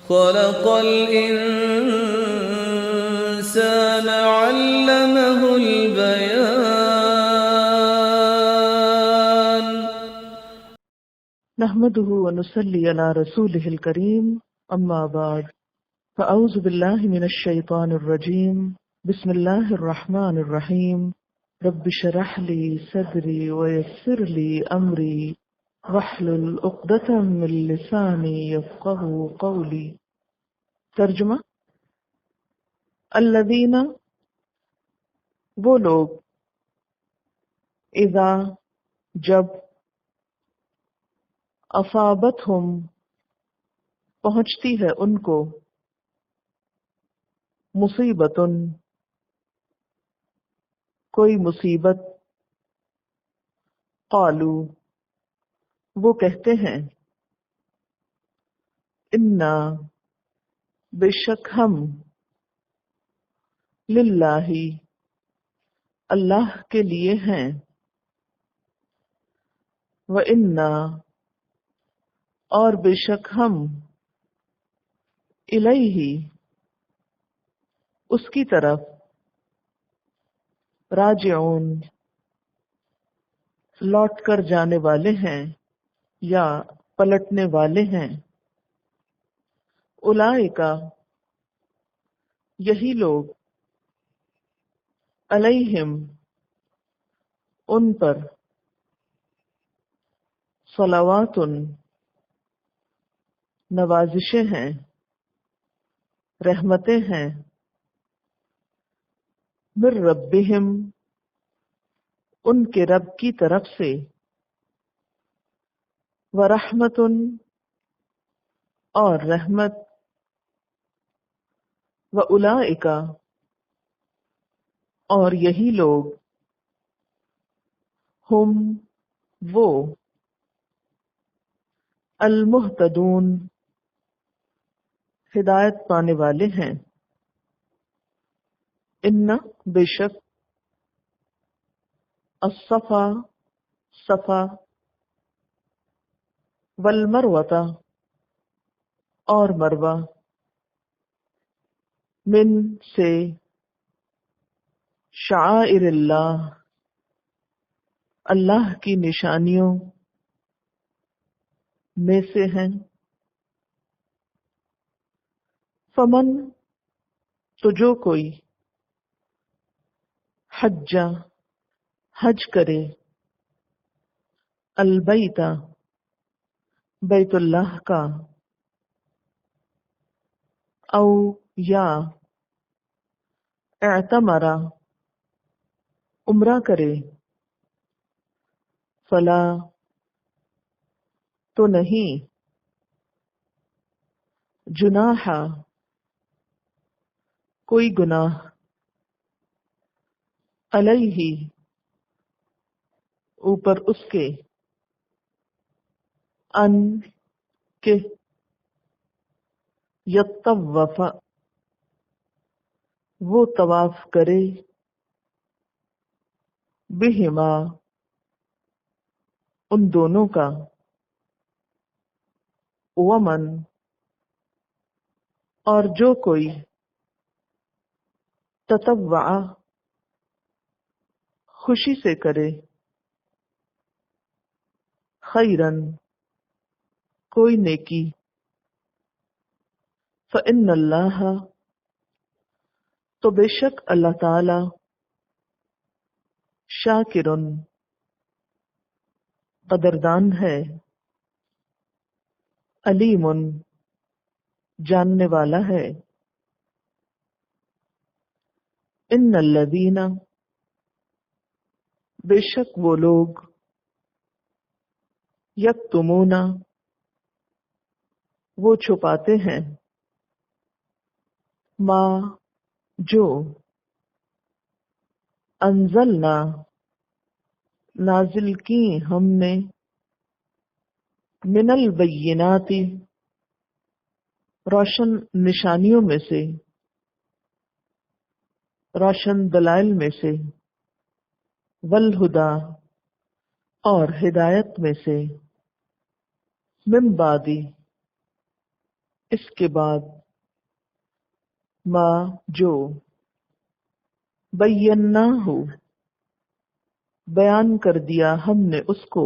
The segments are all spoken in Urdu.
خلق الإنسان علمه البيان. نحمده ونصلي على رسوله الكريم اما بعد فاعوذ بالله من الشيطان الرجيم بسم الله الرحمن الرحيم رب اشرح لي صدري ويسر لي امري واحلل عقدة من لساني يفقهوا قولي. ترجمہ: الذین، وہ لوگ، اذا، جب، اصابتہم، پہنچتی ہے ان کو، مصیبتن، کوئی مصیبت، قالو، وہ کہتے ہیں، انا، بے شک ہم، للہ، اللہ کے لیے ہیں، وَإِنَّا، اور بے شک ہم، الیہ، اس کی طرف، راجعون، لوٹ کر جانے والے ہیں یا پلٹنے والے ہیں. اولئک، یہی لوگ، علیہم، ان پر، صلوات، نوازشیں ہیں، رحمتیں ہیں، من ربہم، ان کے رب کی طرف سے، ورحمت، اور رحمت، واولئک، اور یہی لوگ، ہم، وہ، المہتدون، ہدایت پانے والے ہیں. ان، بے شک، الصفا، صفا، والمروۃ، اور مروہ، من، سے، شعائر اللہ، اللہ کی نشانیوں میں سے ہیں. فمن، تو جو کوئی، حج، حج کرے، البیت، بیت اللہ کا، او، یا، اعتمر، عمرہ کرے، فلا، تو نہیں، جناح، کوئی گناہ، علیہ، اوپر اس کے، ان، کہ، یطوف، وہ طواف کرے، بہما، ان دونوں کا، ومن، اور جو کوئی، تطوع، خوشی سے کرے، خیرن، کوئی نیکی، فإن اللہ، تو بے شک اللہ تعالی، شاکرن، قدردان ہے، علیم، جاننے والا ہے. ان الذین، بے شک وہ لوگ، یکتمون، وہ چھپاتے ہیں، ما، جو، انزلنا، نازل کی ہم نے، من البینات، روشن نشانیوں میں سے، روشن دلائل میں سے، والہدا، اور ہدایت میں سے، من بعد، اس کے بعد ما جو بینا ہو بیان کر دیا ہم نے اس کو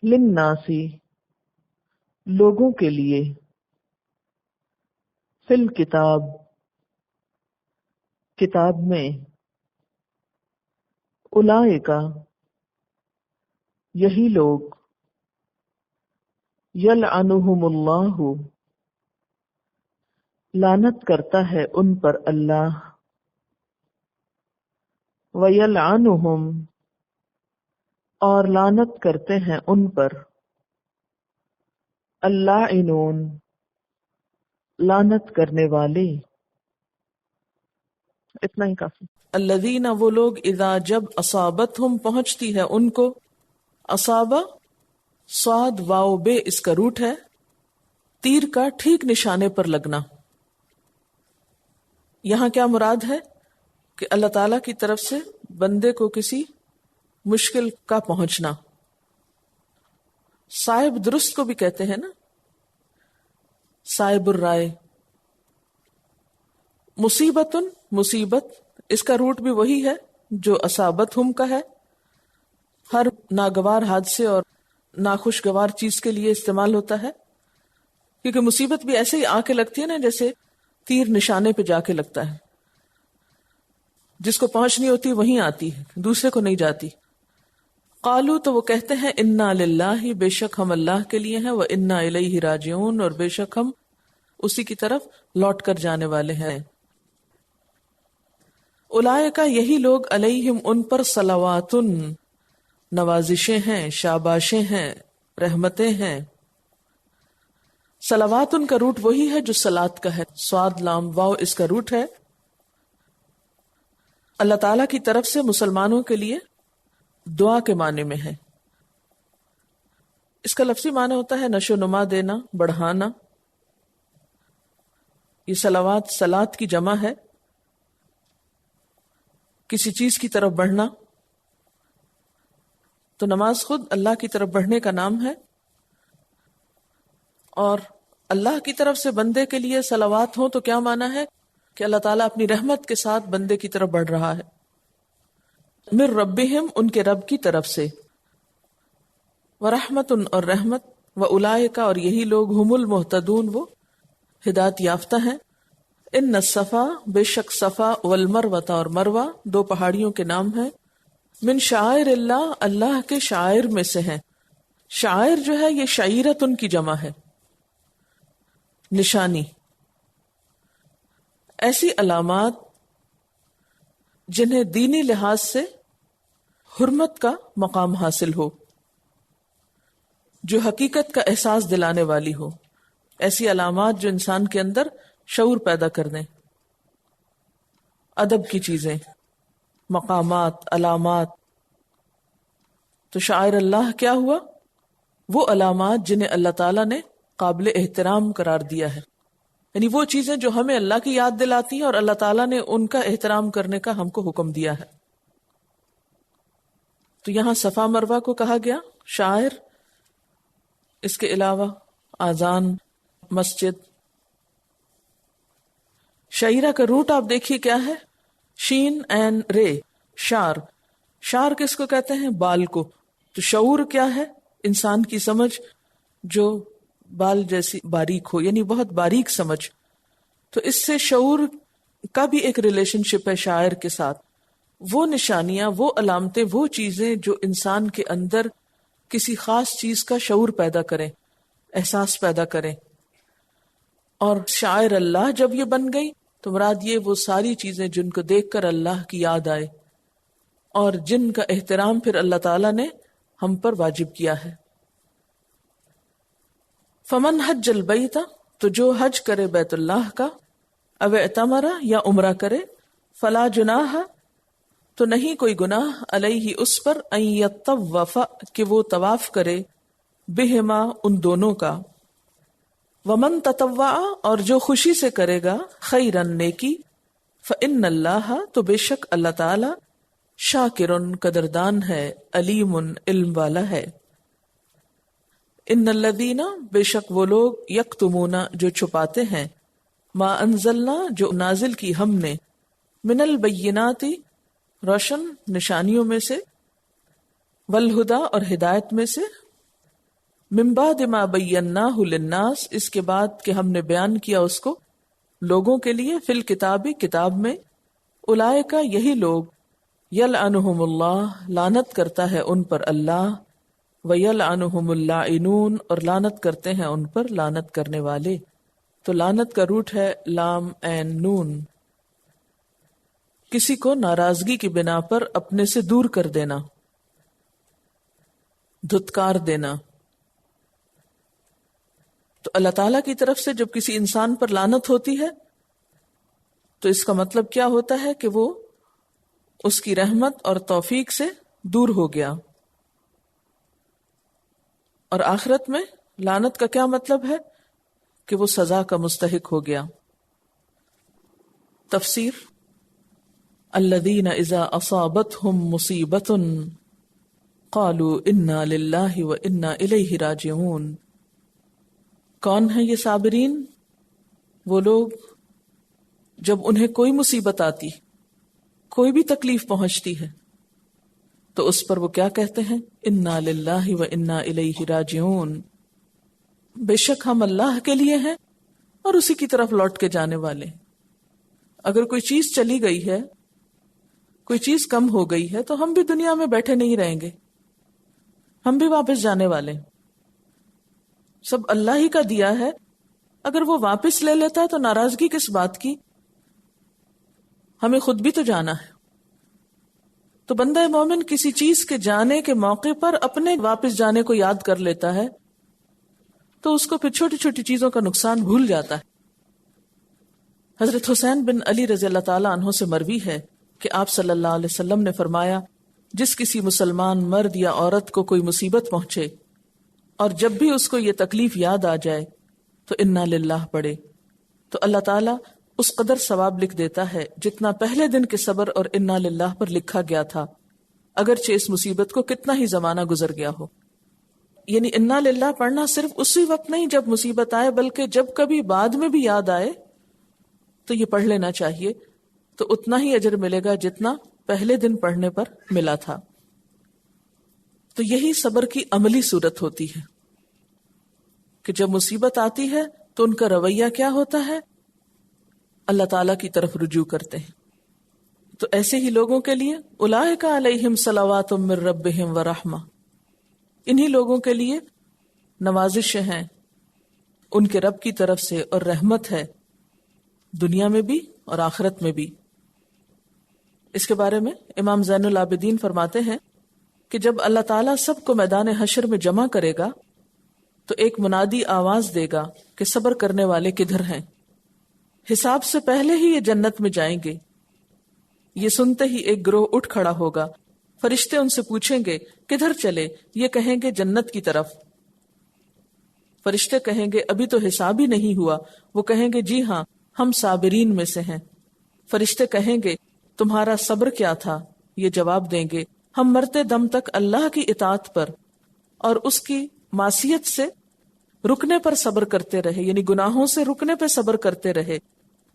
للناسی لوگوں کے لیے فی الکتاب کتاب میں اولئک یہی لوگ یلعنہم اللہ لعنت کرتا ہے ان پر اللہ ویلعنہم اور لعنت کرتے ہیں ان پر اللاعنون لعنت کرنے والے. اتنا ہی کافی. الذین وہ لوگ اذا جب اصابتہم پہنچتی ہے ان کو، اصابہ صاد واو بے اس کا روٹ ہے، تیر کا ٹھیک نشانے پر لگنا. یہاں کیا مراد ہے کہ اللہ تعالی کی طرف سے بندے کو کسی مشکل کا پہنچنا. صائب درست کو بھی کہتے ہیں نا، صائب الرائے. مصیبتن مصیبت اس کا روٹ بھی وہی ہے جو اصابت ہم کا ہے. ہر ناگوار حادثے اور ناخوشگوار چیز کے لیے استعمال ہوتا ہے، کیونکہ مصیبت بھی ایسے ہی آ کے لگتی ہے نا جیسے تیر نشانے پہ جا کے لگتا ہے. جس کو پہنچنی ہوتی وہیں آتی ہے، دوسرے کو نہیں جاتی. قالو تو وہ کہتے ہیں انا للہ بے شک ہم اللہ کے لیے ہیں، وانا الیہ راجعون اور بے شک ہم اسی کی طرف لوٹ کر جانے والے ہیں. اولئک یہی لوگ علیہم ان پر صلواتن نوازشیں ہیں، شاباشیں ہیں، رحمتیں ہیں. صلواتن کا روٹ وہی ہے جو صلات کا ہے، صاد لام واو اس کا روٹ ہے. اللہ تعالی کی طرف سے مسلمانوں کے لیے دعا کے معنی میں ہے. اس کا لفظی معنی ہوتا ہے نشو نما دینا، بڑھانا. یہ صلوات صلات کی جمع ہے، کسی چیز کی طرف بڑھنا. تو نماز خود اللہ کی طرف بڑھنے کا نام ہے، اور اللہ کی طرف سے بندے کے لیے صلوات ہوں تو کیا معنی ہے کہ اللہ تعالیٰ اپنی رحمت کے ساتھ بندے کی طرف بڑھ رہا ہے. من ربہم ان کے رب کی طرف سے، ورحمت اور رحمت، واولئک اور یہی لوگ ہم المہتدون وہ ہدایت یافتہ ہیں. ان الصفا بے شک صفا والمروہ اور مروہ دو پہاڑیوں کے نام ہیں. من شعائر اللہ اللہ کے شاعر میں سے ہیں. شاعر جو ہے یہ شعیرت ان کی جمع ہے، نشانی. ایسی علامات جنہیں دینی لحاظ سے حرمت کا مقام حاصل ہو، جو حقیقت کا احساس دلانے والی ہو. ایسی علامات جو انسان کے اندر شعور پیدا کر دیں. ادب کی چیزیں، مقامات، علامات. تو شاعر اللہ کیا ہوا؟ وہ علامات جنہیں اللہ تعالیٰ نے قابل احترام قرار دیا ہے، یعنی وہ چیزیں جو ہمیں اللہ کی یاد دلاتی ہیں اور اللہ تعالیٰ نے ان کا احترام کرنے کا ہم کو حکم دیا ہے. تو یہاں صفا مروہ کو کہا گیا شاعر. اس کے علاوہ آذان، مسجد. شعیرہ کا روٹ آپ دیکھیے کیا ہے، شین این رے، شار. شار کس کو کہتے ہیں؟ بال کو. تو شعور کیا ہے؟ انسان کی سمجھ جو بال جیسی باریک ہو، یعنی بہت باریک سمجھ. تو اس سے شعور کا بھی ایک ریلیشن شپ ہے شاعر کے ساتھ. وہ نشانیاں، وہ علامتیں، وہ چیزیں جو انسان کے اندر کسی خاص چیز کا شعور پیدا کریں، احساس پیدا کریں. اور شاعر اللہ جب یہ بن گئی تو مراد یہ وہ ساری چیزیں جن کو دیکھ کر اللہ کی یاد آئے اور جن کا احترام پھر اللہ تعالیٰ نے ہم پر واجب کیا ہے. فمن حج البیت تو جو حج کرے بیت اللہ کا، او اعتمر یا عمرہ کرے، فلا جناح تو نہیں کوئی گناہ، علیہ اس پر، ان یطوف کہ وہ طواف کرے، بہما ان دونوں کا. ومن تطوع اور جو خوشی سے کرے گا، خیرن نیکی، فإن اللہ تو بے شک اللہ تعالی، شاکرن قدردان ہے، علیم علم والا ہے. ان الذین بے شک وہ لوگ یکتمون جو چھپاتے ہیں ما انزلنا جو نازل کی ہم نے من البینات روشن نشانیوں میں سے والہدا اور ہدایت میں سے من بعد ما بیناہ للناس اس کے بعد کہ ہم نے بیان کیا اس کو لوگوں کے لیے فی الکتاب کتاب میں اولئک یہی لوگ یلعنہم اللہ لعنت کرتا ہے ان پر اللہ ویلعنہم اللاعنون اور لعنت کرتے ہیں ان پر لعنت کرنے والے. تو لعنت کا روٹ ہے لام عین نون. کسی کو ناراضگی کی بنا پر اپنے سے دور کر دینا، دھتکار دینا. تو اللہ تعالیٰ کی طرف سے جب کسی انسان پر لعنت ہوتی ہے تو اس کا مطلب کیا ہوتا ہے کہ وہ اس کی رحمت اور توفیق سے دور ہو گیا. اور آخرت میں لعنت کا کیا مطلب ہے کہ وہ سزا کا مستحق ہو گیا. تفسیر الذین اذا اصابتهم مصیبۃ قالوا انا للہ وانا الیہ راجعون. کون ہیں یہ صابرین؟ وہ لوگ جب انہیں کوئی مصیبت آتی، کوئی بھی تکلیف پہنچتی ہے تو اس پر وہ کیا کہتے ہیں؟ انا للہ وانا الیہ راجعون. بے شک ہم اللہ کے لیے ہیں اور اسی کی طرف لوٹ کے جانے والے. اگر کوئی چیز چلی گئی ہے، کوئی چیز کم ہو گئی ہے تو ہم بھی دنیا میں بیٹھے نہیں رہیں گے، ہم بھی واپس جانے والے. سب اللہ ہی کا دیا ہے، اگر وہ واپس لے لیتا ہے تو ناراضگی کس بات کی؟ ہمیں خود بھی تو جانا ہے. تو بندہ مومن کسی چیز کے جانے کے موقع پر اپنے واپس جانے کو یاد کر لیتا ہے تو اس کو پھر چھوٹی چھوٹی چیزوں کا نقصان بھول جاتا ہے. حضرت حسین بن علی رضی اللہ تعالیٰ عنہ سے مروی ہے کہ آپ صلی اللہ علیہ وسلم نے فرمایا، جس کسی مسلمان مرد یا عورت کو کوئی مصیبت پہنچے اور جب بھی اس کو یہ تکلیف یاد آ جائے تو انا للہ پڑھے تو اللہ تعالیٰ اس قدر ثواب لکھ دیتا ہے جتنا پہلے دن کے صبر اور انا للہ پر لکھا گیا تھا، اگرچہ اس مصیبت کو کتنا ہی زمانہ گزر گیا ہو. یعنی انا للہ پڑھنا صرف اسی وقت نہیں جب مصیبت آئے، بلکہ جب کبھی بعد میں بھی یاد آئے تو یہ پڑھ لینا چاہیے، تو اتنا ہی اجر ملے گا جتنا پہلے دن پڑھنے پر ملا تھا. تو یہی صبر کی عملی صورت ہوتی ہے کہ جب مصیبت آتی ہے تو ان کا رویہ کیا ہوتا ہے؟ اللہ تعالیٰ کی طرف رجوع کرتے ہیں. تو ایسے ہی لوگوں کے لیے اولئک علیہم صلوات من ربہم ورحمہ، انہی لوگوں کے لیے نوازشیں ہیں ان کے رب کی طرف سے اور رحمت ہے، دنیا میں بھی اور آخرت میں بھی. اس کے بارے میں امام زین العابدین فرماتے ہیں کہ جب اللہ تعالیٰ سب کو میدان حشر میں جمع کرے گا تو ایک منادی آواز دے گا کہ صبر کرنے والے کدھر ہیں؟ حساب سے پہلے ہی یہ جنت میں جائیں گے. یہ سنتے ہی ایک گروہ اٹھ کھڑا ہوگا، فرشتے ان سے پوچھیں گے کدھر چلے؟ یہ کہیں گے جنت کی طرف. فرشتے کہیں گے ابھی تو حساب ہی نہیں ہوا. وہ کہیں گے جی ہاں ہم صابرین میں سے ہیں. فرشتے کہیں گے تمہارا صبر کیا تھا؟ یہ جواب دیں گے ہم مرتے دم تک اللہ کی اطاعت پر اور اس کی معصیت سے رکنے پر صبر کرتے رہے، یعنی گناہوں سے رکنے پہ صبر کرتے رہے.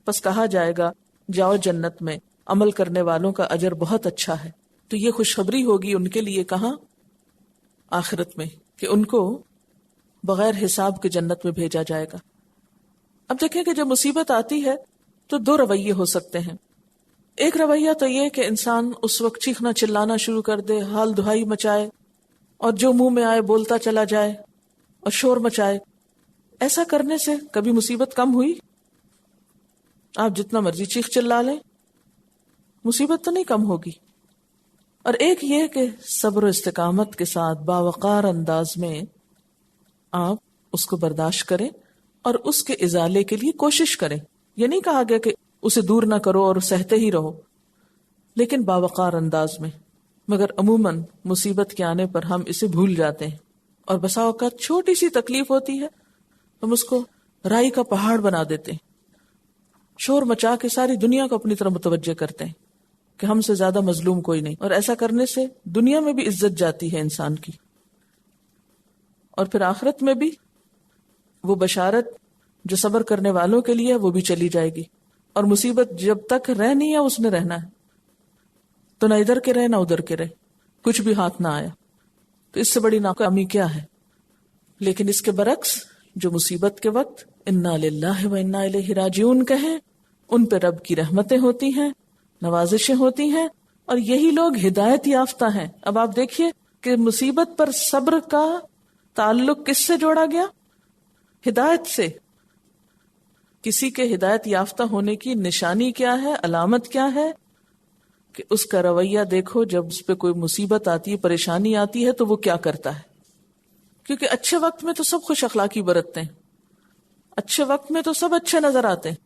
پس کہا جائے گا جاؤ جنت میں، عمل کرنے والوں کا اجر بہت اچھا ہے. تو یہ خوشخبری ہوگی ان کے لیے کہاں؟ آخرت میں، کہ ان کو بغیر حساب کے جنت میں بھیجا جائے گا. اب دیکھیں کہ جب مصیبت آتی ہے تو دو رویے ہو سکتے ہیں. ایک رویہ تو یہ کہ انسان اس وقت چیخنا چلانا شروع کر دے، حال دہائی مچائے اور جو منہ میں آئے بولتا چلا جائے اور شور مچائے. ایسا کرنے سے کبھی مصیبت کم ہوئی؟ آپ جتنا مرضی چیخ چلا لیں مصیبت تو نہیں کم ہوگی. اور ایک یہ کہ صبر و استقامت کے ساتھ باوقار انداز میں آپ اس کو برداشت کریں اور اس کے ازالے کے لیے کوشش کریں. یہ نہیں کہا گیا کہ اسے دور نہ کرو اور سہتے ہی رہو، لیکن باوقار انداز میں. مگر عموماً مصیبت کے آنے پر ہم اسے بھول جاتے ہیں اور بسا اوقات چھوٹی سی تکلیف ہوتی ہے ہم اس کو رائی کا پہاڑ بنا دیتے ہیں، شور مچا کے ساری دنیا کو اپنی طرف متوجہ کرتے ہیں کہ ہم سے زیادہ مظلوم کوئی نہیں. اور ایسا کرنے سے دنیا میں بھی عزت جاتی ہے انسان کی. اور پھر آخرت میں بھی وہ بشارت جو صبر کرنے والوں کے لیے وہ بھی چلی جائے گی، اور مصیبت جب تک رہنی ہے اس نے رہنا ہے، تو نہ ادھر کے رہے نہ ادھر کے رہے، کچھ بھی ہاتھ نہ آیا، تو اس سے بڑی ناکامی کیا ہے؟ لیکن اس کے برعکس جو مصیبت کے وقت انا للہ و انا الیہ راجعون کہیں، ان پہ رب کی رحمتیں ہوتی ہیں، نوازشیں ہوتی ہیں، اور یہی لوگ ہدایت یافتہ ہیں۔ اب آپ دیکھیے کہ مصیبت پر صبر کا تعلق کس سے جوڑا گیا؟ ہدایت سے۔ کسی کے ہدایت یافتہ ہونے کی نشانی کیا ہے، علامت کیا ہے؟ کہ اس کا رویہ دیکھو، جب اس پہ کوئی مصیبت آتی ہے، پریشانی آتی ہے تو وہ کیا کرتا ہے۔ کیونکہ اچھے وقت میں تو سب خوش اخلاقی برتتے ہیں، اچھے وقت میں تو سب اچھے نظر آتے ہیں،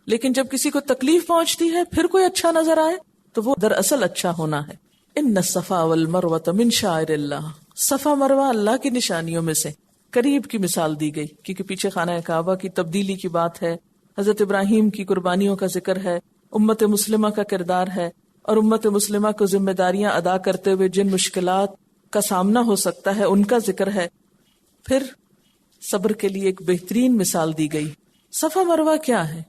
لیکن جب کسی کو تکلیف پہنچتی ہے پھر کوئی اچھا نظر آئے تو وہ دراصل اچھا ہونا ہے۔ ان الصفا والمروہ من شعائر اللہ، صفا مروہ اللہ کی نشانیوں میں سے۔ قریب کی مثال دی گئی کیونکہ پیچھے خانہ کعبہ کی تبدیلی کی بات ہے، حضرت ابراہیم کی قربانیوں کا ذکر ہے، امت مسلمہ کا کردار ہے، اور امت مسلمہ کو ذمہ داریاں ادا کرتے ہوئے جن مشکلات کا سامنا ہو سکتا ہے ان کا ذکر ہے۔ پھر صبر کے لیے ایک بہترین مثال دی گئی۔ صفا مروہ کیا ہے؟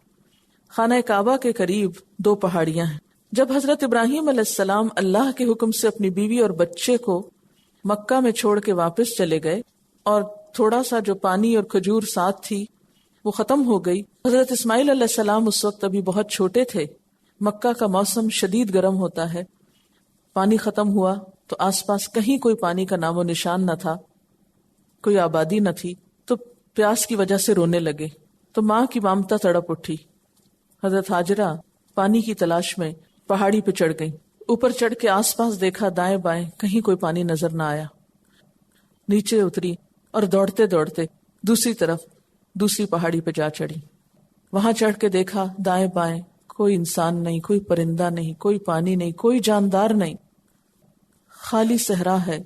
خانہ کعبہ کے قریب 2 پہاڑیاں ہیں۔ جب حضرت ابراہیم علیہ السلام اللہ کے حکم سے اپنی بیوی اور بچے کو مکہ میں چھوڑ کے واپس چلے گئے، اور تھوڑا سا جو پانی اور کھجور ساتھ تھی وہ ختم ہو گئی، حضرت اسماعیل علیہ السلام اس وقت ابھی بہت چھوٹے تھے، مکہ کا موسم شدید گرم ہوتا ہے، پانی ختم ہوا تو آس پاس کہیں کوئی پانی کا نام و نشان نہ تھا، کوئی آبادی نہ تھی، تو پیاس کی وجہ سے رونے لگے۔ تو ماں کی ممتا تڑپ اٹھی، حضرت ہاجرہ پانی کی تلاش میں پہاڑی پہ چڑھ گئی، اوپر چڑھ کے آس پاس دیکھا دائیں بائیں کہیں کوئی پانی نظر نہ آیا، نیچے اتری اور دوڑتے دوڑتے دوسری طرف دوسری پہاڑی پہ جا چڑھی، وہاں چڑھ کے دیکھا دائیں بائیں کوئی انسان نہیں، کوئی پرندہ نہیں، کوئی پانی نہیں، کوئی جاندار نہیں، خالی صحرا ہے۔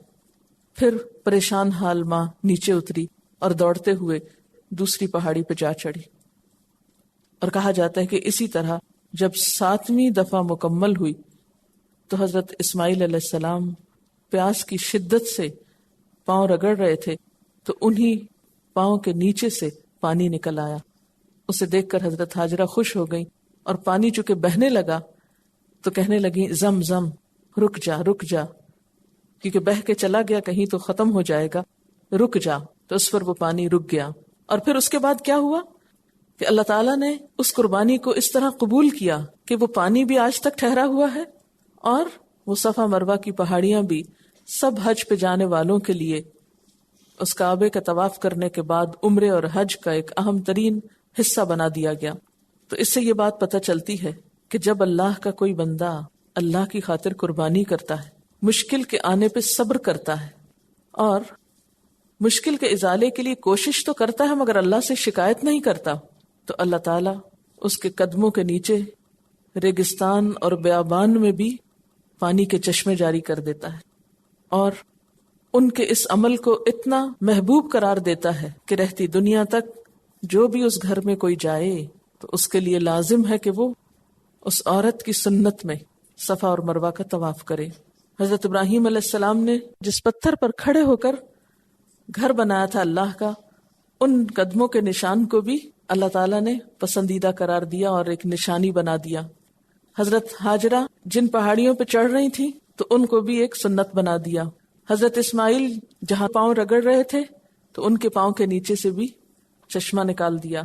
پھر پریشان حال ماں نیچے اتری اور دوڑتے ہوئے دوسری پہاڑی پہ جا چڑھی، اور کہا جاتا ہے کہ اسی طرح جب 7ویں دفعہ مکمل ہوئی تو حضرت اسماعیل علیہ السلام پیاس کی شدت سے پاؤں رگڑ رہے تھے تو انہی پاؤں کے نیچے سے پانی نکل آیا۔ اسے دیکھ کر حضرت ہاجرہ خوش ہو گئی، اور پانی چونکہ بہنے لگا تو کہنے لگی زم زم، رک جا رک جا، کیونکہ بہہ کے چلا گیا کہیں تو ختم ہو جائے گا، رک جا۔ تو اس پر وہ پانی رک گیا۔ اور پھر اس کے بعد کیا ہوا کہ اللہ تعالیٰ نے اس قربانی کو اس طرح قبول کیا کہ وہ پانی بھی آج تک ٹھہرا ہوا ہے، اور وہ صفا مروہ کی پہاڑیاں بھی سب حج پہ جانے والوں کے لیے اس کعبے کا طواف کرنے کے بعد عمرے اور حج کا ایک اہم ترین حصہ بنا دیا گیا۔ تو اس سے یہ بات پتہ چلتی ہے کہ جب اللہ کا کوئی بندہ اللہ کی خاطر قربانی کرتا ہے، مشکل کے آنے پہ صبر کرتا ہے، اور مشکل کے ازالے کے لیے کوشش تو کرتا ہے مگر اللہ سے شکایت نہیں کرتا، تو اللہ تعالیٰ اس کے قدموں کے نیچے ریگستان اور بیابان میں بھی پانی کے چشمے جاری کر دیتا ہے، اور ان کے اس عمل کو اتنا محبوب قرار دیتا ہے کہ رہتی دنیا تک جو بھی اس گھر میں کوئی جائے تو اس کے لیے لازم ہے کہ وہ اس عورت کی سنت میں صفا اور مروہ کا طواف کرے۔ حضرت ابراہیم علیہ السلام نے جس پتھر پر کھڑے ہو کر گھر بنایا تھا اللہ کا، ان قدموں کے نشان کو بھی اللہ تعالیٰ نے پسندیدہ قرار دیا اور ایک نشانی بنا دیا۔ حضرت ہاجرہ جن پہاڑیوں پہ چڑھ رہی تھی تو ان کو بھی ایک سنت بنا دیا۔ حضرت اسماعیل جہاں پاؤں رگڑ رہے تھے تو ان کے پاؤں کے نیچے سے بھی چشمہ نکال دیا۔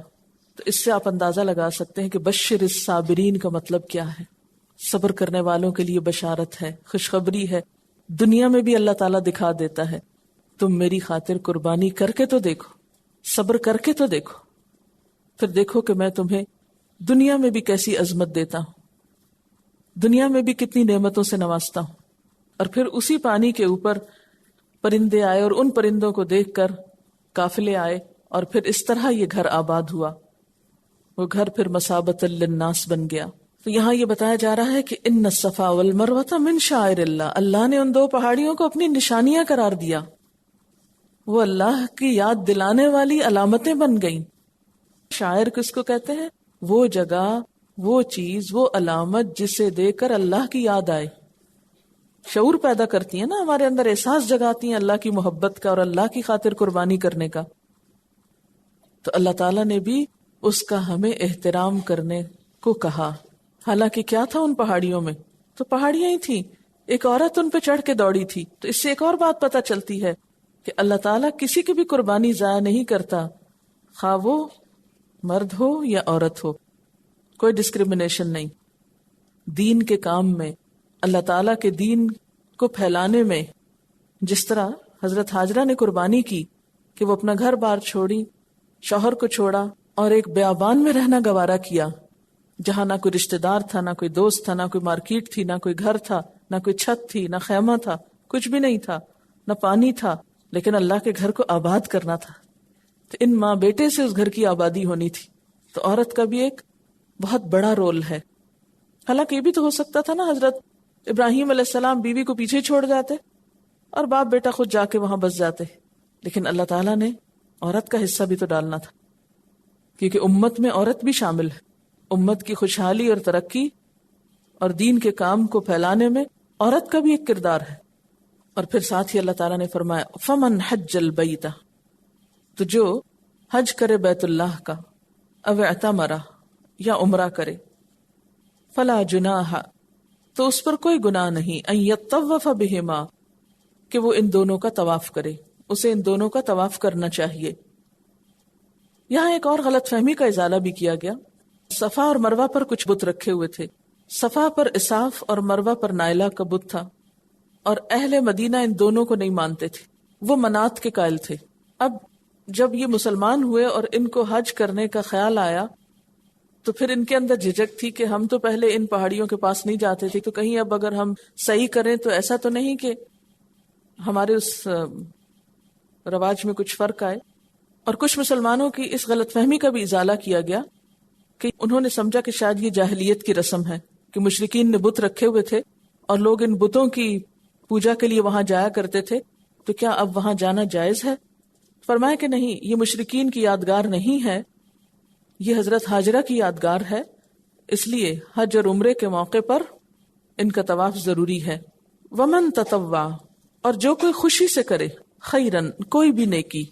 تو اس سے آپ اندازہ لگا سکتے ہیں کہ بشر الصابرین کا مطلب کیا ہے۔ صبر کرنے والوں کے لیے بشارت ہے، خوشخبری ہے، دنیا میں بھی اللہ تعالیٰ دکھا دیتا ہے تم میری خاطر قربانی کر کے تو دیکھو، صبر کر کے تو دیکھو، پھر دیکھو کہ میں تمہیں دنیا میں بھی کیسی عظمت دیتا ہوں، دنیا میں بھی کتنی نعمتوں سے نوازتا ہوں۔ اور پھر اسی پانی کے اوپر پرندے آئے، اور ان پرندوں کو دیکھ کر قافلے آئے، اور پھر اس طرح یہ گھر آباد ہوا، وہ گھر پھر مثابۃ للناس بن گیا۔ تو یہاں یہ بتایا جا رہا ہے کہ ان الصفا والمروۃ من شعائر اللہ، اللہ نے ان 2 پہاڑیوں کو اپنی نشانیاں قرار دیا، وہ اللہ کی یاد دلانے والی علامتیں بن گئیں۔ شاعر کس کو کہتے ہیں؟ وہ جگہ، وہ چیز، وہ علامت جسے دیکھ کر اللہ کی یاد آئے۔ شعور پیدا کرتی ہیں نا، ہمارے اندر احساس جگاتی ہیں اللہ کی محبت کا اور اللہ کی خاطر قربانی کرنے کا. تو اللہ تعالیٰ نے بھی اس کا ہمیں احترام کرنے کو کہا. حالانکہ کیا تھا ان پہاڑیوں میں؟ تو پہاڑیاں ہی تھیں، ایک عورت ان پہ چڑھ کے دوڑی تھی. تو اس سے ایک اور بات پتہ چلتی ہے کہ اللہ تعالیٰ کسی کی بھی قربانی ضائع نہیں کرتا، خواہ وہ مرد ہو یا عورت ہو، کوئی ڈسکریمنیشن نہیں. دین کے کام میں، اللہ تعالیٰ کے دین کو پھیلانے میں، جس طرح حضرت ہاجرہ نے قربانی کی کہ وہ اپنا گھر بار چھوڑی، شوہر کو چھوڑا اور ایک بیابان میں رہنا گوارا کیا، جہاں نہ کوئی رشتہ دار تھا، نہ کوئی دوست تھا، نہ کوئی مارکیٹ تھی، نہ کوئی گھر تھا، نہ کوئی چھت تھی، نہ خیمہ تھا، کچھ بھی نہیں تھا، نہ پانی تھا، لیکن اللہ کے گھر کو آباد کرنا تھا. تو ان ماں بیٹے سے اس گھر کی آبادی ہونی تھی. تو عورت کا بھی ایک بہت بڑا رول ہے. حالانکہ یہ بھی تو ہو سکتا تھا نا، حضرت ابراہیم علیہ السلام بیوی کو پیچھے چھوڑ جاتے اور باپ بیٹا خود جا کے وہاں بس جاتے، لیکن اللہ تعالیٰ نے عورت کا حصہ بھی تو ڈالنا تھا، کیونکہ امت میں عورت بھی شامل ہے. امت کی خوشحالی اور ترقی اور دین کے کام کو پھیلانے میں عورت کا بھی ایک کردار ہے. اور پھر ساتھ ہی اللہ تعالیٰ نے فرمایا فمن حج البیت، تو جو حج کرے بیت اللہ کا، او اعتمر یا عمرہ کرے، فلا جناح، تو اس پر کوئی گناہ نہیں، ان یطوف بہما، کہ وہ ان دونوں کا طواف کرے، اسے ان دونوں کا طواف کرنا چاہیے. یہاں ایک اور غلط فہمی کا ازالہ بھی کیا گیا. صفا اور مروہ پر کچھ بت رکھے ہوئے تھے. صفا پر اساف اور مروہ پر نائلہ کا بت تھا، اور اہل مدینہ ان دونوں کو نہیں مانتے تھے، وہ منات کے قائل تھے. اب جب یہ مسلمان ہوئے اور ان کو حج کرنے کا خیال آیا تو پھر ان کے اندر جھجک تھی کہ ہم تو پہلے ان پہاڑیوں کے پاس نہیں جاتے تھے، تو کہیں اب اگر ہم صحیح کریں تو ایسا تو نہیں کہ ہمارے اس رواج میں کچھ فرق آئے. اور کچھ مسلمانوں کی اس غلط فہمی کا بھی ازالہ کیا گیا کہ انہوں نے سمجھا کہ شاید یہ جاہلیت کی رسم ہے، کہ مشرکین نے بت رکھے ہوئے تھے اور لوگ ان بتوں کی پوجا کے لیے وہاں جایا کرتے تھے، تو کیا اب وہاں جانا جائز ہے؟ فرمایا کہ نہیں، یہ مشرکین کی یادگار نہیں ہے، یہ حضرت ہاجرہ کی یادگار ہے، اس لیے حج اور عمرے کے موقع پر ان کا طواف ضروری ہے. ومن تطوع، اور جو کوئی خوشی سے کرے، خیرن، کوئی بھی نیکی،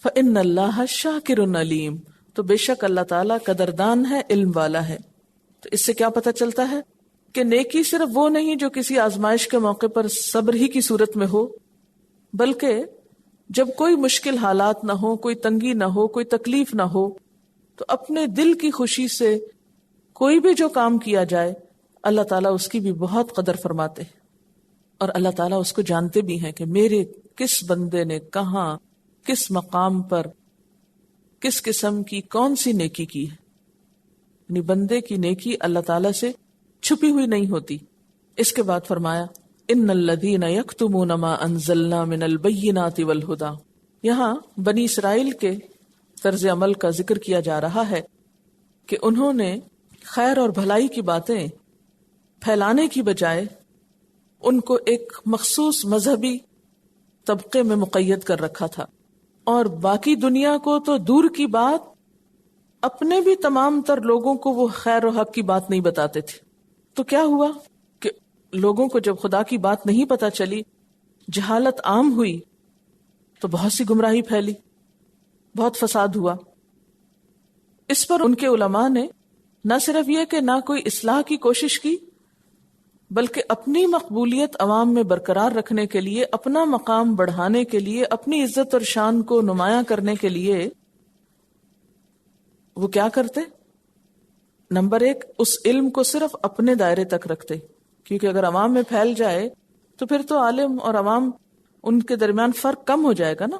فإن اللہ شاکر علیم، تو بے شک اللہ تعالیٰ قدردان ہے، علم والا ہے. تو اس سے کیا پتہ چلتا ہے کہ نیکی صرف وہ نہیں جو کسی آزمائش کے موقع پر صبر ہی کی صورت میں ہو، بلکہ جب کوئی مشکل حالات نہ ہو، کوئی تنگی نہ ہو، کوئی تکلیف نہ ہو، تو اپنے دل کی خوشی سے کوئی بھی جو کام کیا جائے اللہ تعالیٰ اس کی بھی بہت قدر فرماتے ہیں. اور اللہ تعالیٰ اس کو جانتے بھی ہیں کہ میرے کس بندے نے کہاں، کس مقام پر، کس قسم کی کون سی نیکی کی ہے. یعنی بندے کی نیکی اللہ تعالیٰ سے چھپی ہوئی نہیں ہوتی. اس کے بعد فرمایا ان الذین یکتمون ما انزلنا من البینات والہدی. یہاں بنی اسرائیل کے طرز عمل کا ذکر کیا جا رہا ہے کہ انہوں نے خیر اور بھلائی کی باتیں پھیلانے کی بجائے ان کو ایک مخصوص مذہبی طبقے میں مقید کر رکھا تھا، اور باقی دنیا کو تو دور کی بات، اپنے بھی تمام تر لوگوں کو وہ خیر و حق کی بات نہیں بتاتے تھے. تو کیا ہوا کہ لوگوں کو جب خدا کی بات نہیں پتہ چلی، جہالت عام ہوئی، تو بہت سی گمراہی پھیلی، بہت فساد ہوا. اس پر ان کے علماء نے نہ صرف یہ کہ نہ کوئی اصلاح کی کوشش کی، بلکہ اپنی مقبولیت عوام میں برقرار رکھنے کے لیے، اپنا مقام بڑھانے کے لیے، اپنی عزت اور شان کو نمایاں کرنے کے لیے وہ کیا کرتے؟ نمبر ایک، اس علم کو صرف اپنے دائرے تک رکھتے، کیونکہ اگر عوام میں پھیل جائے تو پھر تو عالم اور عوام ان کے درمیان فرق کم ہو جائے گا نا.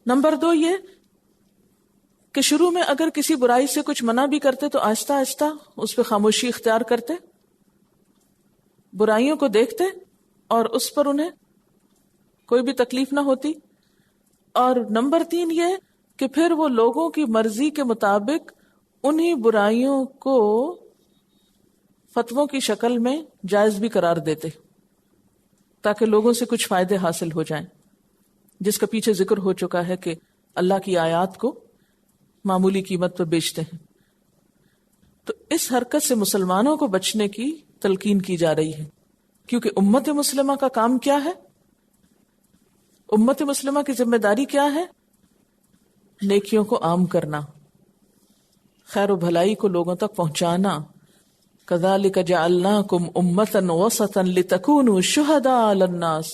نمبر دو یہ کہ شروع میں اگر کسی برائی سے کچھ منع بھی کرتے تو آہستہ آہستہ اس پہ خاموشی اختیار کرتے، برائیوں کو دیکھتے اور اس پر انہیں کوئی بھی تکلیف نہ ہوتی. اور نمبر تین یہ کہ پھر وہ لوگوں کی مرضی کے مطابق انہی برائیوں کو فتووں کی شکل میں جائز بھی قرار دیتے، تاکہ لوگوں سے کچھ فائدے حاصل ہو جائیں، جس کا پیچھے ذکر ہو چکا ہے کہ اللہ کی آیات کو معمولی قیمت پر بیچتے ہیں. تو اس حرکت سے مسلمانوں کو بچنے کی تلقین کی جا رہی ہے کیونکہ امت مسلمہ کا کام کیا ہے؟ امت مسلمہ کی ذمہ داری کیا ہے؟ نیکیوں کو عام کرنا، خیر و بھلائی کو لوگوں تک پہنچانا. کذالک جعلناکم امۃ وسطا لتکونوا شہداء علی الناس.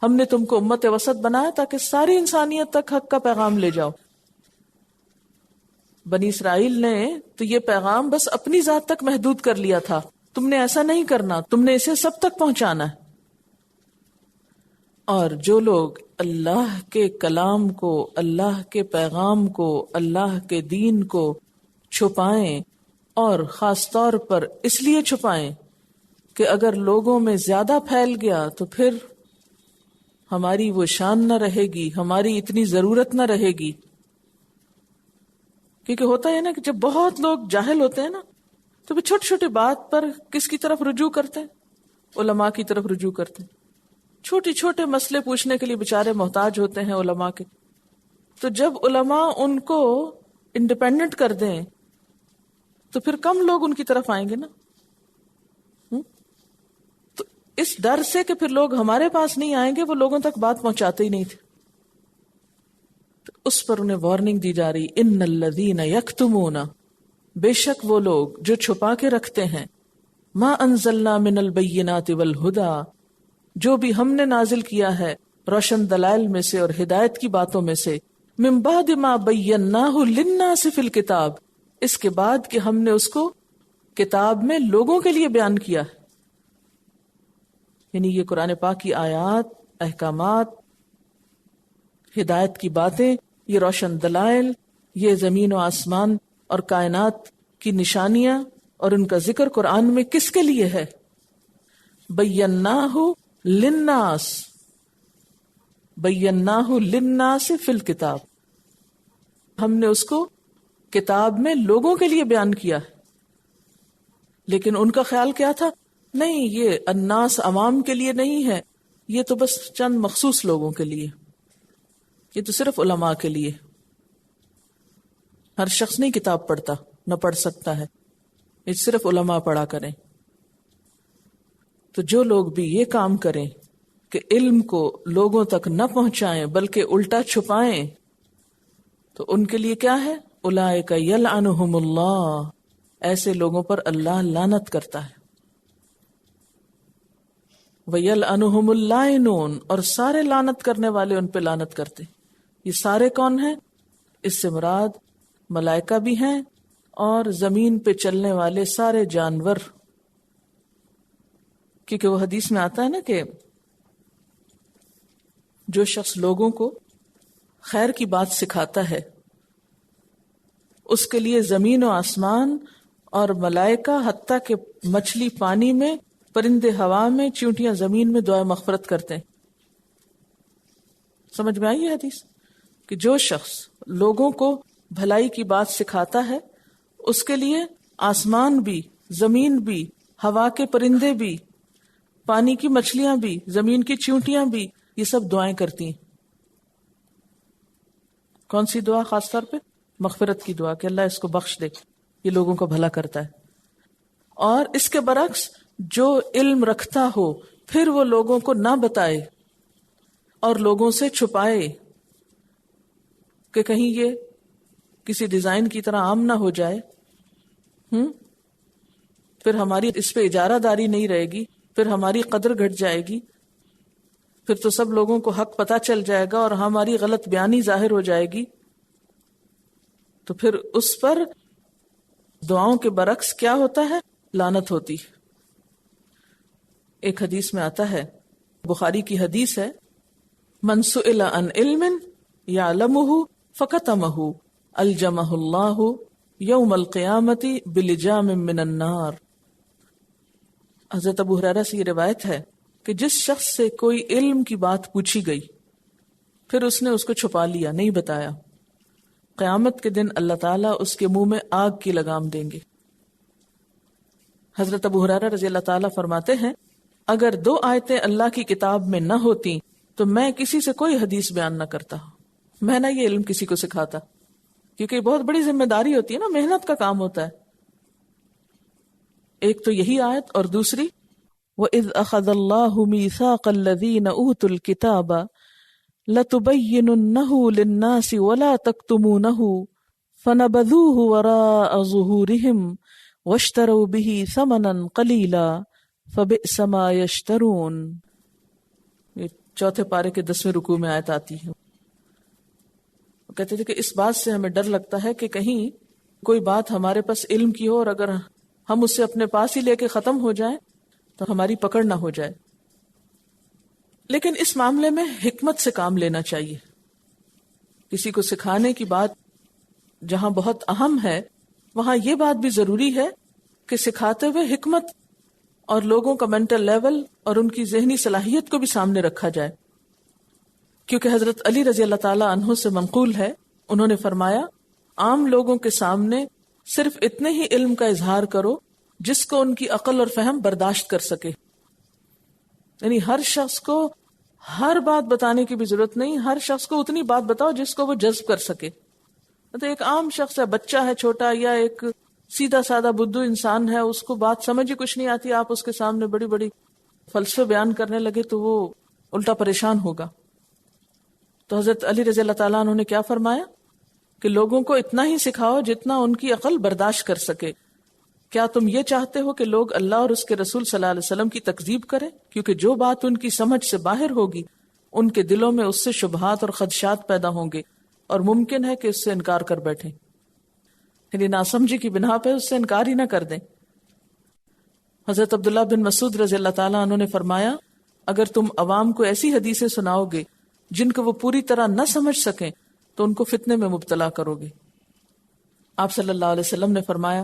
ہم نے تم کو امت وسط بنایا تاکہ ساری انسانیت تک حق کا پیغام لے جاؤ. بنی اسرائیل نے تو یہ پیغام بس اپنی ذات تک محدود کر لیا تھا. تم نے ایسا نہیں کرنا، تم نے اسے سب تک پہنچانا ہے. اور جو لوگ اللہ کے کلام کو، اللہ کے پیغام کو، اللہ کے دین کو چھپائیں، اور خاص طور پر اس لیے چھپائیں کہ اگر لوگوں میں زیادہ پھیل گیا تو پھر ہماری وہ شان نہ رہے گی، ہماری اتنی ضرورت نہ رہے گی. کیونکہ ہوتا ہے نا کہ جب بہت لوگ جاہل ہوتے ہیں نا تو وہ چھوٹی چھوٹی بات پر کس کی طرف رجوع کرتے ہیں؟ علماء کی طرف رجوع کرتے ہیں. چھوٹی چھوٹے مسئلے پوچھنے کے لیے بیچارے محتاج ہوتے ہیں علماء کے. تو جب علماء ان کو انڈیپینڈنٹ کر دیں تو پھر کم لوگ ان کی طرف آئیں گے نا. تو اس ڈر سے کہ پھر لوگ ہمارے پاس نہیں آئیں گے، وہ لوگوں تک بات پہنچاتے ہی نہیں تھے. تو اس پر انہیں وارننگ دی جا رہی، ان الذین یکتمون، بے شک وہ لوگ جو چھپا کے رکھتے ہیں، ما انزلنا من البینات والہدی، جو بھی ہم نے نازل کیا ہے روشن دلائل میں سے اور ہدایت کی باتوں میں سے، من بعد ما بیناہ للناس فی الکتاب، اس کے بعد کہ ہم نے اس کو کتاب میں لوگوں کے لیے بیان کیا ہے. یعنی یہ قرآن پاک کی آیات، احکامات، ہدایت کی باتیں، یہ روشن دلائل، یہ زمین و آسمان اور کائنات کی نشانیاں اور ان کا ذکر قرآن میں کس کے لیے ہے؟ بیناہ للناس، بیناہ للناس فی الکتاب، ہم نے اس کو کتاب میں لوگوں کے لیے بیان کیا ہے. لیکن ان کا خیال کیا تھا؟ نہیں، یہ الناس عوام کے لیے نہیں ہے، یہ تو بس چند مخصوص لوگوں کے لیے، یہ تو صرف علماء کے لیے. ہر شخص نہیں کتاب پڑھتا، نہ پڑھ سکتا ہے، یہ صرف علماء پڑھا کریں. تو جو لوگ بھی یہ کام کریں کہ علم کو لوگوں تک نہ پہنچائیں بلکہ الٹا چھپائیں، تو ان کے لیے کیا ہے؟ اولئک یلعنہم اللہ، ایسے لوگوں پر اللہ لعنت کرتا ہے. ویلعنہم اللاعنون، اور سارے لعنت کرنے والے ان پہ لعنت کرتے. یہ سارے کون ہیں؟ اس سے مراد ملائکہ بھی ہیں اور زمین پہ چلنے والے سارے جانور. کیونکہ وہ حدیث میں آتا ہے نا کہ جو شخص لوگوں کو خیر کی بات سکھاتا ہے اس کے لیے زمین و آسمان اور ملائکہ، حتیٰ کہ مچھلی پانی میں، پرندے ہوا میں، چیونٹیاں زمین میں دعائے مغفرت کرتے ہیں. سمجھ میں آئی ہے حدیث؟ کہ جو شخص لوگوں کو بھلائی کی بات سکھاتا ہے اس کے لیے آسمان بھی، زمین بھی، ہوا کے پرندے بھی، پانی کی مچھلیاں بھی، زمین کی چیونٹیاں بھی، یہ سب دعائیں کرتی ہیں. کون سی دعا؟ خاص طور پہ مغفرت کی دعا، کہ اللہ اس کو بخش دے، یہ لوگوں کو بھلا کرتا ہے. اور اس کے برعکس جو علم رکھتا ہو پھر وہ لوگوں کو نہ بتائے اور لوگوں سے چھپائے کہ کہیں یہ کسی ڈیزائن کی طرح عام نہ ہو جائے، پھر ہماری اس پہ اجارہ داری نہیں رہے گی، پھر ہماری قدر گھٹ جائے گی، پھر تو سب لوگوں کو حق پتہ چل جائے گا اور ہماری غلط بیانی ظاہر ہو جائے گی. تو پھر اس پر دعاؤں کے برعکس کیا ہوتا ہے؟ لعنت ہوتی. ایک حدیث میں آتا ہے، بخاری کی حدیث ہے، من سئل عن علم یعلمہ فکتمہ الجمہ اللہ یوم القیامت بلجام من النار. حضرت ابو ہریرہ سے یہ روایت ہے کہ جس شخص سے کوئی علم کی بات پوچھی گئی پھر اس نے اس کو چھپا لیا، نہیں بتایا، قیامت کے دن اللہ تعالیٰ اس کے منہ میں آگ کی لگام دیں گے. حضرت ابو ہریرہ رضی اللہ تعالیٰ فرماتے ہیں، اگر 2 آیتیں اللہ کی کتاب میں نہ ہوتی تو میں کسی سے کوئی حدیث بیان نہ کرتا، میں نہ یہ علم کسی کو سکھاتا، کیونکہ یہ بہت بڑی ذمہ داری ہوتی ہے نا، محنت کا کام ہوتا ہے. ایک تو یہی آیت اور دوسری وَإِذْ أَخَذَ اللَّهُ مِيثَاقَ الَّذِينَ أُوتُوا الْكِتَابَ لَتُبَيِّنُنَّهُ لِلنَّاسِ وَلَا تَكْتُمُونَهُ فَنَبَذُوهُ وَرَاءَ ظُهُورِهِمْ وَاشْتَرَوْا بِهِ ثَمَنًا قَلِيلًا فَبِئْسَ مَا يَشْتَرُونَ. یہ چوتھے پارے کے 10ویں رکوع میں آیت آتی ہے. وہ کہتے تھے کہ اس بات سے ہمیں ڈر لگتا ہے کہ کہیں کوئی بات ہمارے پاس علم کی ہو اور اگر ہم اسے اپنے پاس ہی لے کے ختم ہو جائیں تو ہماری پکڑ نہ ہو جائے. لیکن اس معاملے میں حکمت سے کام لینا چاہیے. کسی کو سکھانے کی بات جہاں بہت اہم ہے وہاں یہ بات بھی ضروری ہے کہ سکھاتے ہوئے حکمت اور لوگوں کا مینٹل لیول اور ان کی ذہنی صلاحیت کو بھی سامنے رکھا جائے. کیونکہ حضرت علی رضی اللہ تعالی عنہ سے منقول ہے، انہوں نے فرمایا عام لوگوں کے سامنے صرف اتنے ہی علم کا اظہار کرو جس کو ان کی عقل اور فہم برداشت کر سکے. یعنی ہر شخص کو ہر بات بتانے کی بھی ضرورت نہیں، ہر شخص کو اتنی بات بتاؤ جس کو وہ جذب کر سکے. تو ایک عام شخص ہے، بچہ ہے چھوٹا، یا ایک سیدھا سادہ بدھو انسان ہے، اس کو بات سمجھ ہی کچھ نہیں آتی، آپ اس کے سامنے بڑی بڑی فلسفے بیان کرنے لگے تو وہ الٹا پریشان ہوگا. تو حضرت علی رضی اللہ تعالیٰ عنہ نے کیا فرمایا کہ لوگوں کو اتنا ہی سکھاؤ جتنا ان کی عقل برداشت کر سکے. کیا تم یہ چاہتے ہو کہ لوگ اللہ اور اس کے رسول صلی اللہ علیہ وسلم کی تکذیب کریں؟ کیونکہ جو بات ان کی سمجھ سے باہر ہوگی ان کے دلوں میں اس سے شبہات اور خدشات پیدا ہوں گے اور ممکن ہے کہ اس سے انکار کر بیٹھیں، یعنی ناسمجھی کی بنا پہ اس سے انکار ہی نہ کر دیں. حضرت عبداللہ بن مسعود رضی اللہ تعالیٰ عنہ نے فرمایا اگر تم عوام کو ایسی حدیثیں سناؤ گے جن کو وہ پوری طرح نہ سمجھ سکیں تو ان کو فتنے میں مبتلا کرو گے. آپ صلی اللہ علیہ وسلم نے فرمایا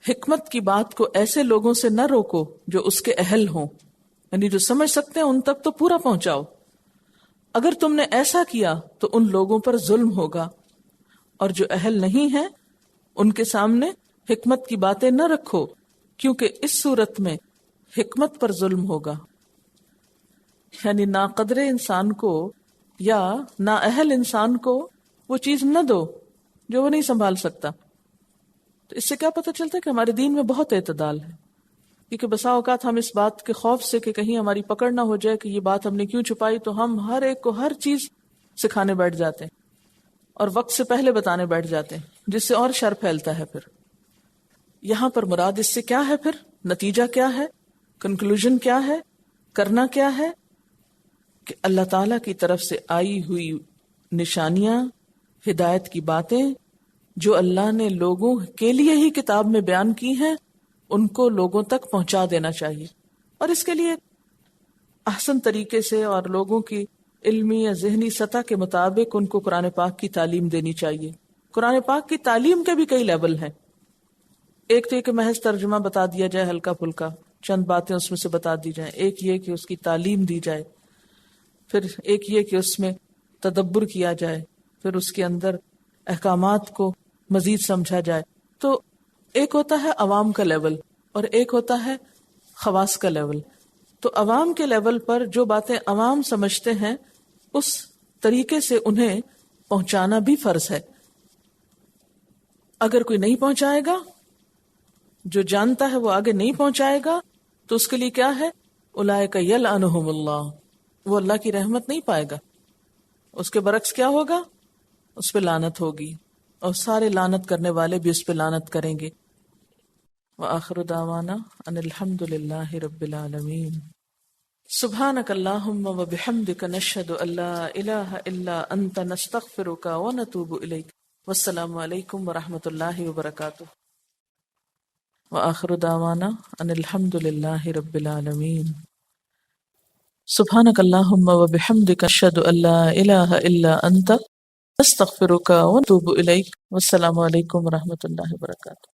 حکمت کی بات کو ایسے لوگوں سے نہ روکو جو اس کے اہل ہوں، یعنی جو سمجھ سکتے ہیں ان تک تو پورا پہنچاؤ. اگر تم نے ایسا کیا تو ان لوگوں پر ظلم ہوگا، اور جو اہل نہیں ہیں ان کے سامنے حکمت کی باتیں نہ رکھو کیونکہ اس صورت میں حکمت پر ظلم ہوگا. یعنی ناقدر انسان کو یا نااہل انسان کو وہ چیز نہ دو جو وہ نہیں سنبھال سکتا. تو اس سے کیا پتہ چلتا ہے کہ ہمارے دین میں بہت اعتدال ہے. کیونکہ بسا اوقات ہم اس بات کے خوف سے کہ کہیں ہماری پکڑ نہ ہو جائے کہ یہ بات ہم نے کیوں چھپائی، تو ہم ہر ایک کو ہر چیز سکھانے بیٹھ جاتے ہیں اور وقت سے پہلے بتانے بیٹھ جاتے ہیں، جس سے اور شر پھیلتا ہے. پھر یہاں پر مراد اس سے کیا ہے، پھر نتیجہ کیا ہے، کنکلوژن کیا ہے، کرنا کیا ہے کہ اللہ تعالی کی طرف سے آئی ہوئی نشانیاں، ہدایت کی باتیں جو اللہ نے لوگوں کے لیے ہی کتاب میں بیان کی ہیں ان کو لوگوں تک پہنچا دینا چاہیے. اور اس کے لیے احسن طریقے سے اور لوگوں کی علمی یا ذہنی سطح کے مطابق ان کو قرآن پاک کی تعلیم دینی چاہیے. قرآن پاک کی تعلیم کے بھی کئی لیول ہیں. ایک تو یہ کہ محض ترجمہ بتا دیا جائے ہلکا پھلکا، چند باتیں اس میں سے بتا دی جائیں. ایک یہ کہ اس کی تعلیم دی جائے. پھر ایک یہ کہ اس میں تدبر کیا جائے. پھر اس کے اندر احکامات کو مزید سمجھا جائے. تو ایک ہوتا ہے عوام کا لیول اور ایک ہوتا ہے خواص کا لیول. تو عوام کے لیول پر جو باتیں عوام سمجھتے ہیں اس طریقے سے انہیں پہنچانا بھی فرض ہے. اگر کوئی نہیں پہنچائے گا، جو جانتا ہے وہ آگے نہیں پہنچائے گا، تو اس کے لیے کیا ہے، اولئک یلعنہم اللہ، وہ اللہ کی رحمت نہیں پائے گا. اس کے برعکس کیا ہوگا، اس پہ لعنت ہوگی اور سارے لعنت کرنے والے بھی اس پہ لعنت کریں گے. وآخر دعوانا ان الحمد للہ رب العالمین. سبحانک اللہم وبحمدک نشہد ان لا الہ الا انت نستغفرک ونتوب الیک. والسلام علیکم ورحمۃ اللہ وبرکاتہ. وآخر دعوانا ان الحمد للہ رب العالمین. سبحانک اللہم وبحمدک نشہد ان لا الہ الا انت نستغفرک ونتوب الیک. والسلام علیکم ورحمۃ اللہ وبرکاتہ.